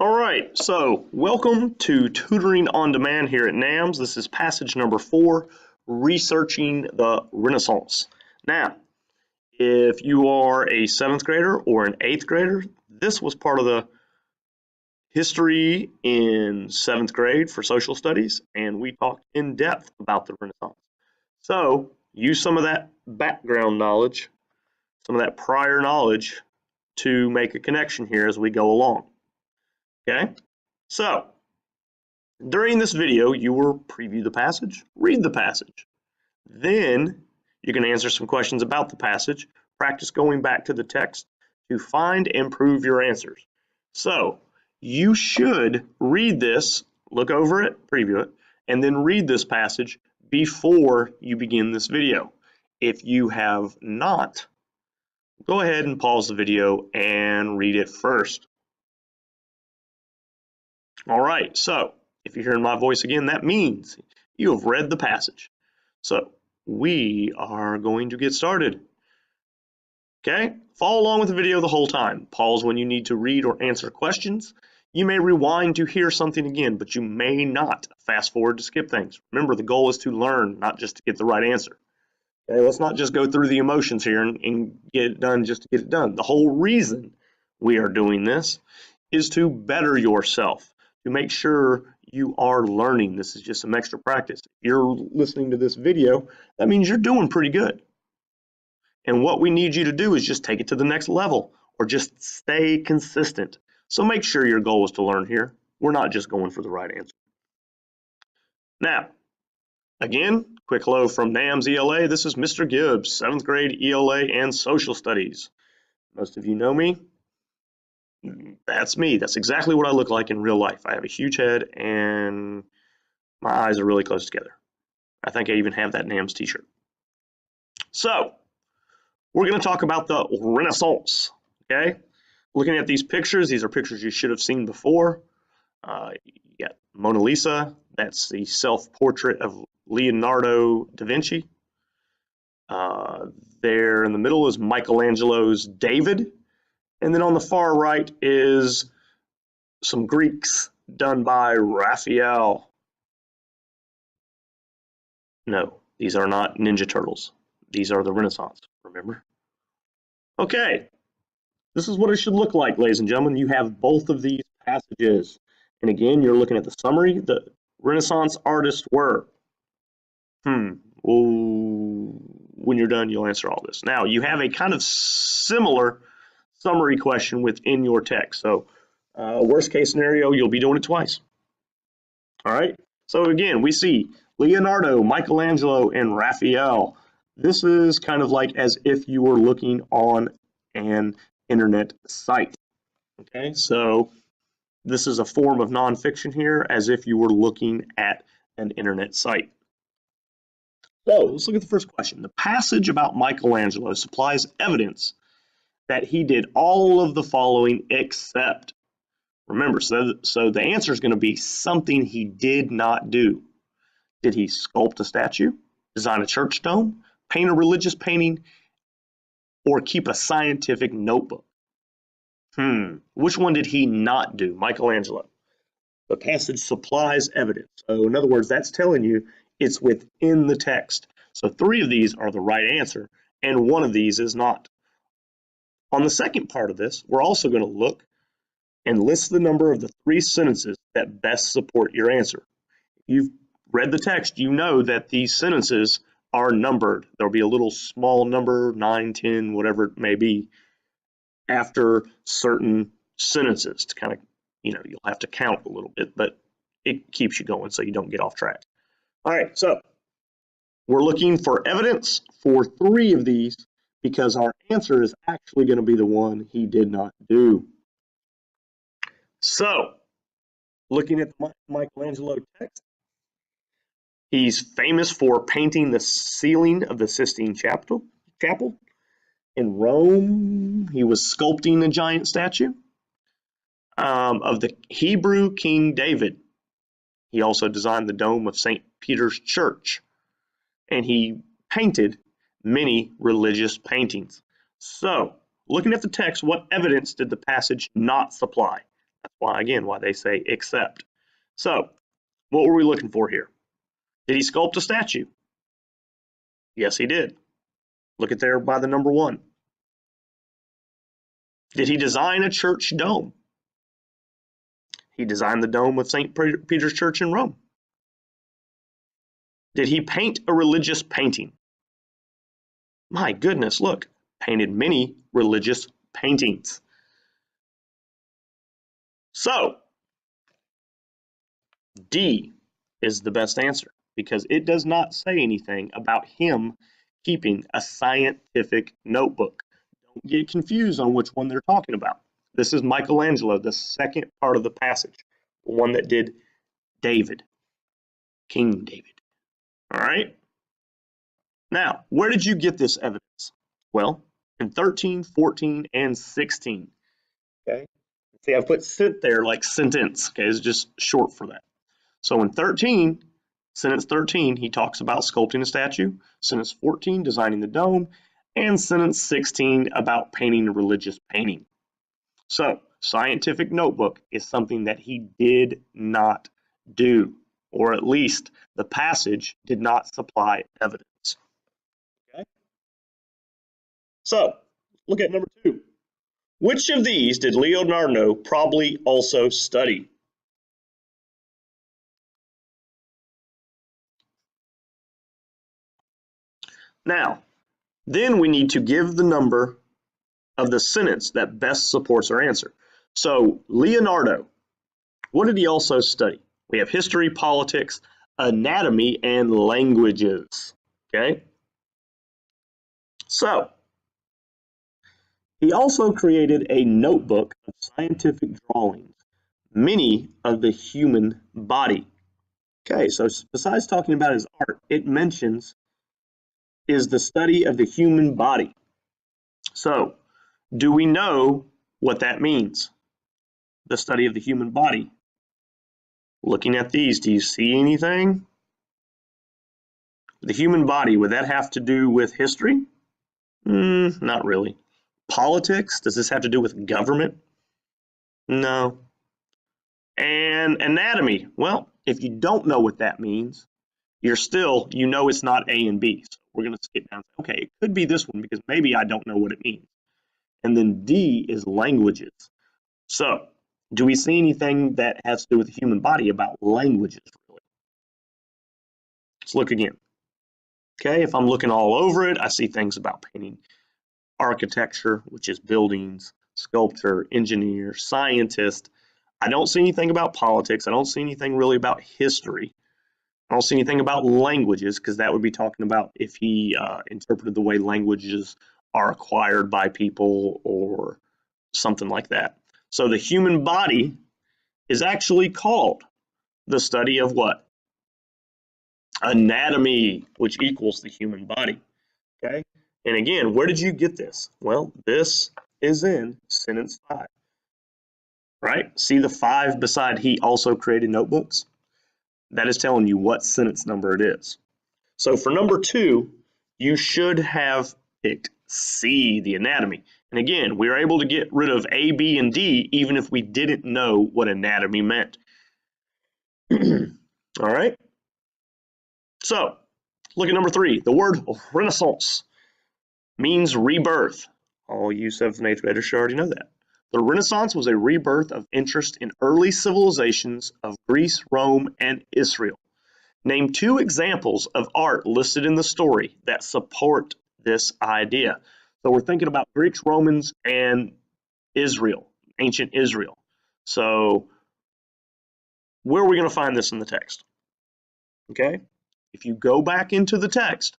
All right, so welcome to Tutoring on Demand here at NAMS. This is passage number 4, Researching the Renaissance. Now, if you are a 7th grader or an 8th grader, this was part of the history in 7th grade for social studies, and we talked in depth about the Renaissance. So, use some of that background knowledge, some of that prior knowledge to make a connection here as we go along. Okay, so during this video, you will preview the passage, read the passage. Then you can answer some questions about the passage, practice going back to the text to find and prove your answers. So you should read this, look over it, preview it, and then read this passage before you begin this video. If you have not, go ahead and pause the video and read it first. All right, so if you're hearing my voice again, that means you have read the passage. So we are going to get started. Okay, follow along with the video the whole time. Pause when you need to read or answer questions. You may rewind to hear something again, but you may not fast forward to skip things. Remember, the goal is to learn, not just to get the right answer. Okay, let's not just go through the emotions here and get it done just to get it done. The whole reason we are doing this is to better yourself, to make sure you are learning. This is just some extra practice. If you're listening to this video, that means you're doing pretty good. And what we need you to do is just take it to the next level or just stay consistent. So make sure your goal is to learn here. We're not just going for the right answer. Now, again, quick hello from NAMS ELA. This is Mr. Gibbs, 7th grade ELA and social studies. Most of you know me. That's me. That's exactly what I look like in real life. I have a huge head and my eyes are really close together. I think I even have that NAMS t-shirt. So we're going to talk about the Renaissance. Okay, looking at these pictures, these are pictures you should have seen before. You got Mona Lisa. That's the self-portrait of Leonardo da Vinci. There in the middle is Michelangelo's David. And then on the far right is some Greeks done by Raphael. No, these are not Ninja Turtles. These are the Renaissance, remember? Okay, this is what it should look like, ladies and gentlemen. You have both of these passages. And again, you're looking at the summary. The Renaissance artists were. Well, when you're done, you'll answer all this. Now, you have a kind of similar summary question within your text. So worst case scenario, you'll be doing it twice. All right. So again, we see Leonardo, Michelangelo, and Raphael. This is kind of like as if you were looking on an internet site. Okay. So this is a form of nonfiction here, as if you were looking at an internet site. So let's look at the first question. The passage about Michelangelo supplies evidence that he did all of the following except. Remember, so the answer is going to be something he did not do. Did he sculpt a statue, design a church dome, paint a religious painting, or keep a scientific notebook? Which one did he not do? Michelangelo. The passage supplies evidence. So in other words, that's telling you it's within the text. So 3 of these are the right answer, and 1 of these is not. On the second part of this, we're also going to look and list the number of the 3 sentences that best support your answer. If you've read the text, you know that these sentences are numbered. There'll be a little small number, 9, 10, whatever it may be, after certain sentences to kind of, you'll have to count a little bit, but it keeps you going so you don't get off track. All right, so we're looking for evidence for 3 of these, because our answer is actually going to be the one he did not do. So, looking at the Michelangelo text, he's famous for painting the ceiling of the Sistine Chapel. In Rome, he was sculpting a giant statue of the Hebrew King David. He also designed the dome of St. Peter's Church, and he painted many religious paintings. So, looking at the text, what evidence did the passage not supply? That's why, again, why they say except. So, what were we looking for here? Did he sculpt a statue? Yes, he did. Look at there by the number 1. Did he design a church dome? He designed the dome of St. Peter's Church in Rome. Did he paint a religious painting? My goodness, look, painted many religious paintings. So, D is the best answer because it does not say anything about him keeping a scientific notebook. Don't get confused on which one they're talking about. This is Michelangelo, the second part of the passage, the one that did David, King David. All right? Now, where did you get this evidence? Well, in 13, 14, and 16. Okay? See, I've put sent there like sentence. Okay, it's just short for that. So in 13, sentence 13, he talks about sculpting a statue. Sentence 14, designing the dome. And sentence 16 about painting a religious painting. So, scientific notebook is something that he did not do, or at least the passage did not supply evidence. Okay? So, look at number 2. Which of these did Leonardo probably also study? Now, then we need to give the number of the sentence that best supports our answer. So, Leonardo, what did he also study? We have history, politics, anatomy, and languages. Okay? So, he also created a notebook of scientific drawings, many of the human body. Okay, so besides talking about his art, it mentions is the study of the human body. So, do we know what that means? The study of the human body. Looking at these, do you see anything? The human body, would that have to do with history? Not really. Politics, does this have to do with government? No. And anatomy, well, if you don't know what that means, you know it's not A and B. So we're going to skip down. Okay, it could be this one because maybe I don't know what it means. And then D is languages. So, do we see anything that has to do with the human body about languages, really? Let's look again. Okay, if I'm looking all over it, I see things about painting, architecture, which is buildings, sculpture, engineer, scientist. I don't see anything about politics. I don't see anything really about history. I don't see anything about languages because that would be talking about if he interpreted the way languages are acquired by people or something like that. So the human body is actually called the study of what? Anatomy, which equals the human body. Okay? And again, where did you get this? Well, this is in sentence 5. Right? See the 5 beside he also created notebooks? That is telling you what sentence number it is. So for number 2, you should have picked C, the anatomy. And again, we were able to get rid of A, B, and D even if we didn't know what anatomy meant. All right. So look at number 3. The word Renaissance means rebirth. All you 7th and 8th graders should already know that. The Renaissance was a rebirth of interest in early civilizations of Greece, Rome, and Israel. Name 2 examples of art listed in the story that support this idea. So we're thinking about Greeks, Romans, and Israel, ancient Israel. So where are we going to find this in the text? Okay, if you go back into the text,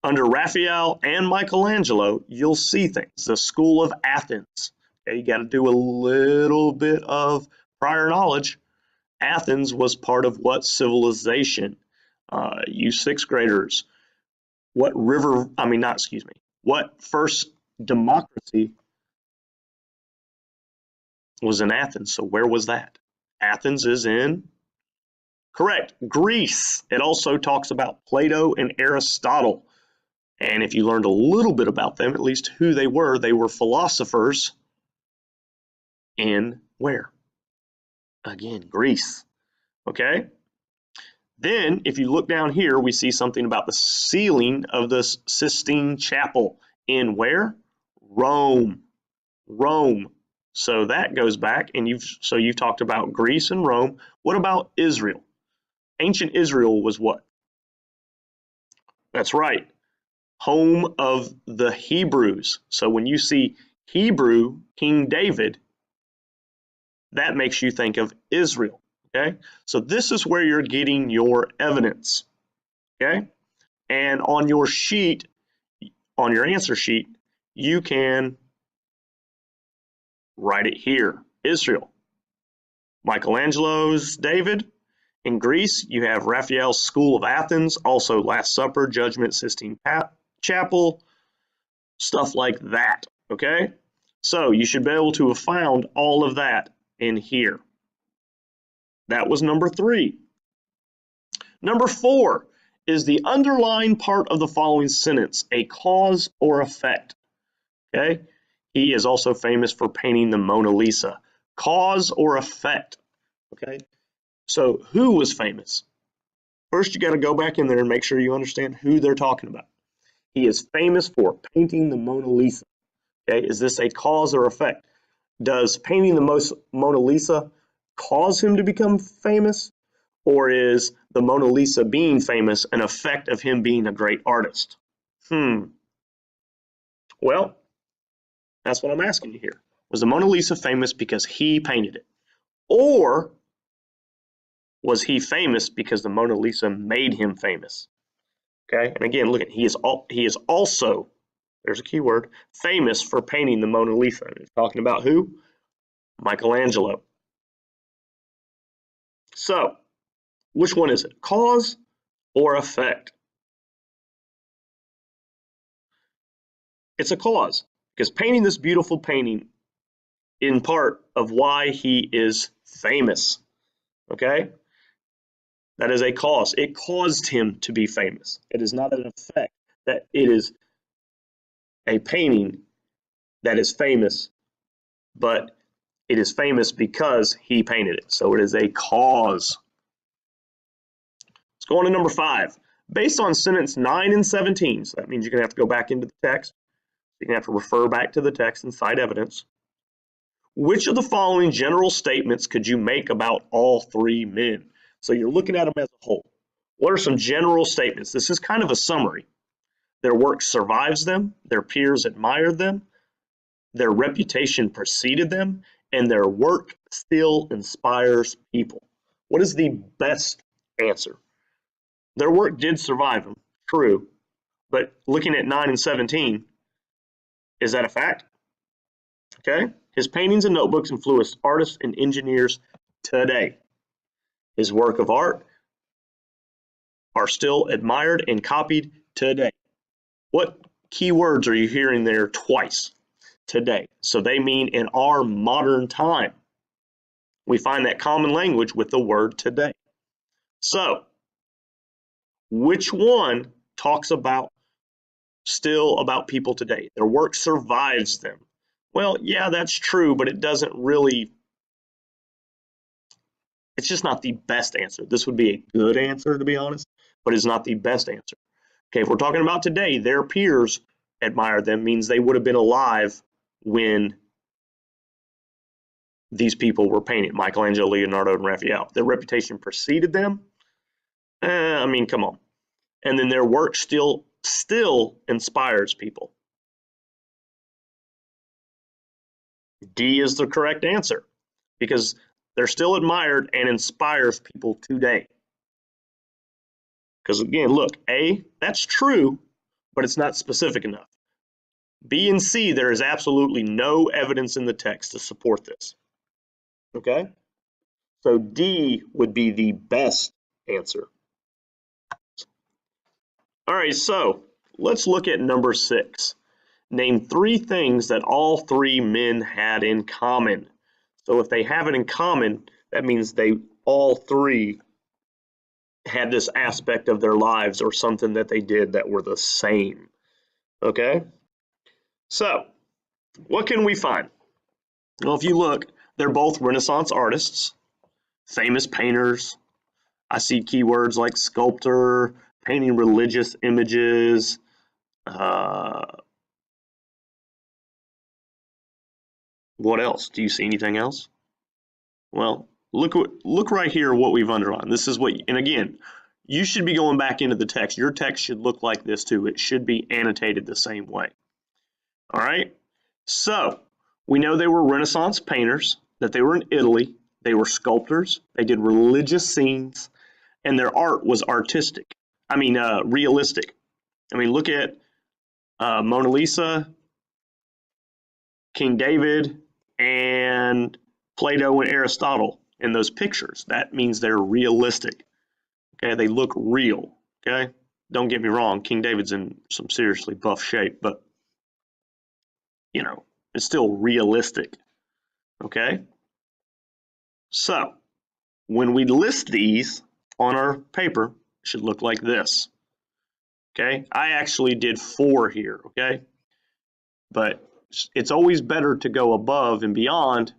under Raphael and Michelangelo, you'll see things. The School of Athens. Okay, you got to do a little bit of prior knowledge. Athens was part of what civilization? You 6th graders. What first democracy was in Athens? So where was that? Athens is in, correct, Greece. It also talks about Plato and Aristotle. And if you learned a little bit about them, at least who they were philosophers in where? Again, Greece. Okay? Then, if you look down here, we see something about the ceiling of the Sistine Chapel in where? Rome. Rome. So that goes back, and you've talked about Greece and Rome. What about Israel? Ancient Israel was what? That's right. Home of the Hebrews. So when you see Hebrew, King David, that makes you think of Israel. Okay? So this is where you're getting your evidence. Okay? And on your sheet, on your answer sheet, you can write it here. Israel. Michelangelo's David. In Greece, you have Raphael's School of Athens, also Last Supper, Judgment, Sistine Chapel, stuff like that. Okay? So you should be able to have found all of that in here. That was number 3. Number 4, is the underlying part of the following sentence a cause or effect? Okay? He is also famous for painting the Mona Lisa. Cause or effect? Okay? So who was famous? First, you got to go back in there and make sure you understand who they're talking about. He is famous for painting the Mona Lisa. Okay? Is this a cause or effect? Does painting the Mona Lisa cause him to become famous? Or is the Mona Lisa being famous an effect of him being a great artist? Well, that's what I'm asking you here. Was the Mona Lisa famous because he painted it? Or was he famous because the Mona Lisa made him famous? Okay, and again, look at he is also, there's a key word, famous for painting the Mona Lisa. He's talking about who? Michelangelo. So, which one is it? Cause or effect? It's a cause, because painting this beautiful painting in part of why he is famous. Okay? That is a cause. It caused him to be famous. It is not an effect. That it is a painting that is famous, but it is famous because he painted it. So it is a cause. Let's go on to number 5. Based on sentence 9 and 17, so that means you're going to have to go back into the text. You're going to have to refer back to the text and cite evidence. Which of the following general statements could you make about all 3 men? So you're looking at them as a whole. What are some general statements? This is kind of a summary. Their work survives them, their peers admired them, their reputation preceded them, and their work still inspires people. What is the best answer? Their work did survive them, true, but looking at 9 and 17, is that a fact? Okay. His paintings and notebooks influence artists and engineers today. His work of art are still admired and copied today. What key words are you hearing there twice? Today. So they mean in our modern time. We find that common language with the word today. So, which one talks about still about people today? Their work survives them. Well, yeah, that's true, but it doesn't really, it's just not the best answer. This would be a good answer, to be honest, but it's not the best answer. Okay, if we're talking about today, their peers admired them, means they would have been alive when these people were painted, Michelangelo, Leonardo, and Raphael. Their reputation preceded them. I mean, come on. And then their work still inspires people. D is the correct answer because they're still admired and inspires people today. Because again, look, A, that's true, but it's not specific enough. B and C, there is absolutely no evidence in the text to support this. Okay? So D would be the best answer. All right, so let's look at number 6. Name 3 things that all 3 men had in common. So if they have it in common, that means they all 3 had this aspect of their lives or something that they did that were the same. Okay? So, what can we find? Well, if you look, They're both Renaissance artists, famous painters. I see keywords like sculptor, painting religious images. What else? Do you see anything else? Well, look right here what we've underlined. This is what, and again, you should be going back into the text. Your text should look like this too. It should be annotated the same way. All right. So we know they were Renaissance painters, that they were in Italy. They were sculptors. They did religious scenes, and their art was artistic. I mean, realistic. I mean, look at Mona Lisa, King David, and Plato and Aristotle in those pictures. That means they're realistic. Okay, they look real. Okay, don't get me wrong, King David's in some seriously buff shape, but you know, it's still realistic. Okay, so when we list these on our paper, it should look like this. Okay, I actually did 4 here. Okay, but it's always better to go above and beyond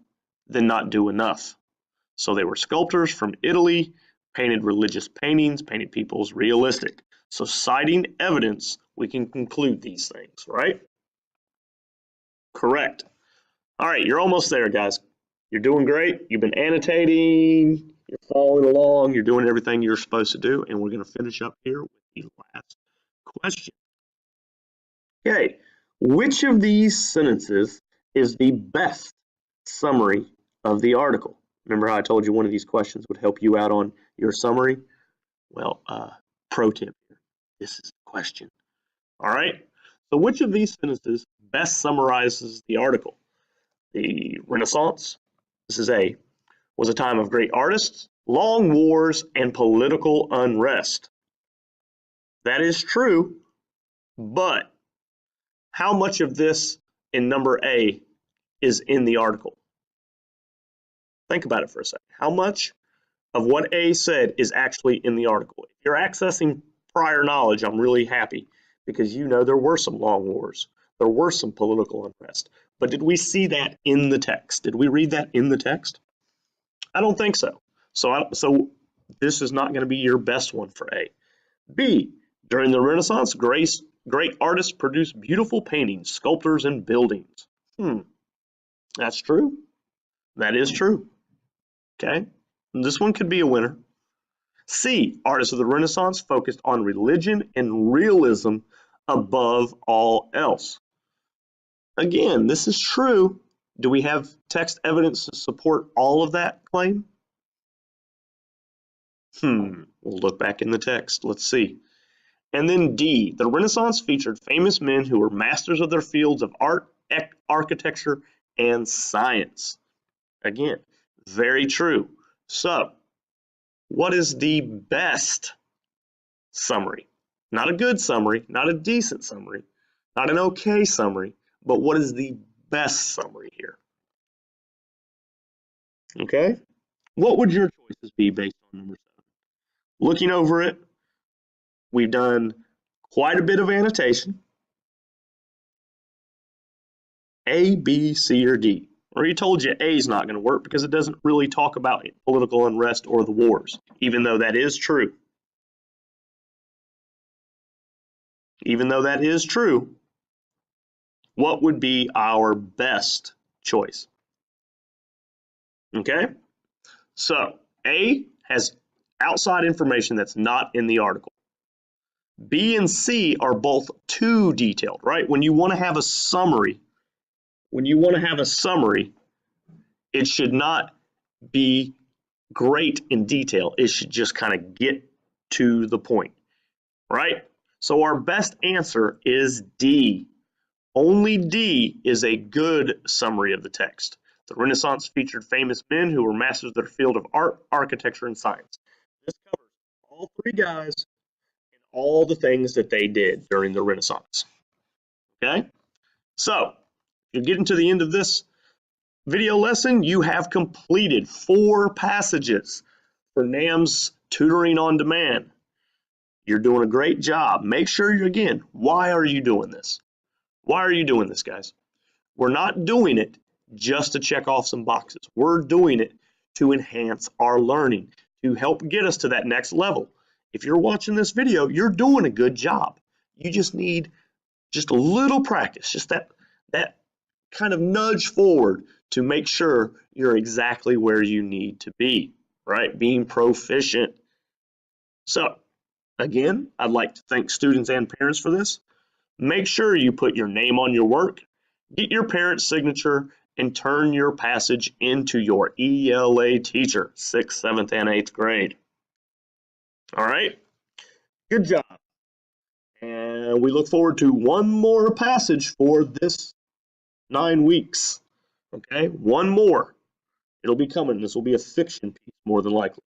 than not do enough. So they were sculptors from Italy, painted religious paintings, painted people's realistic. So citing evidence, we can conclude these things, right? Correct. All right, you're almost there, guys. You're doing great. You've been annotating, you're following along, you're doing everything you're supposed to do, and we're going to finish up here with the last question. Okay, which of these sentences is the best summary of the article? Remember how I told you one of these questions would help you out on your summary? Well, pro tip here. This is the question. All right. So which of these sentences best summarizes the article? The Renaissance, this is A, was a time of great artists, long wars, and political unrest. That is true, but how much of this in number A is in the article? Think about it for a second. How much of what A said is actually in the article? If you're accessing prior knowledge, I'm really happy because you know there were some long wars. There were some political unrest. But did we see that in the text? Did we read that in the text? I don't think so. So this is not going to be your best one for A. B, during the Renaissance, great artists produced beautiful paintings, sculptures, and buildings. That's true. That is true. Okay, this one could be a winner. C, artists of the Renaissance focused on religion and realism above all else. Again, this is true. Do we have text evidence to support all of that claim? We'll look back in the text. Let's see. And then D, the Renaissance featured famous men who were masters of their fields of art, architecture, and science. Again, very true. So, what is the best summary? Not a good summary, not a decent summary, not an okay summary, but what is the best summary here? Okay? What would your choices be based on number 7? Looking over it, we've done quite a bit of annotation. A, B, C, or D. I already told you A is not going to work because it doesn't really talk about political unrest or the wars, even though that is true. Even though that is true, what would be our best choice? Okay, so A has outside information that's not in the article. B and C are both too detailed, right? When you want to have a summary, it should not be great in detail. It should just kind of get to the point, right? So our best answer is D. Only D is a good summary of the text. The Renaissance featured famous men who were masters of their field of art, architecture, and science. This covers all 3 guys and all the things that they did during the Renaissance. Okay? So, if you're getting to the end of this video lesson, you have completed 4 passages for NAMS Tutoring on Demand. You're doing a great job. Make sure again, why are you doing this? Why are you doing this, guys? We're not doing it just to check off some boxes. We're doing it to enhance our learning, to help get us to that next level. If you're watching this video, you're doing a good job. You just need just a little practice, just that kind of nudge forward to make sure you're exactly where you need to be, right? Being proficient. So, again, I'd like to thank students and parents for this. Make sure you put your name on your work, get your parent's signature, and turn your passage into your ELA teacher, 6th, 7th, and 8th grade. All right, good job. And we look forward to one more passage for this 9 weeks. Okay, one more. It'll be coming. This will be a fiction piece more than likely.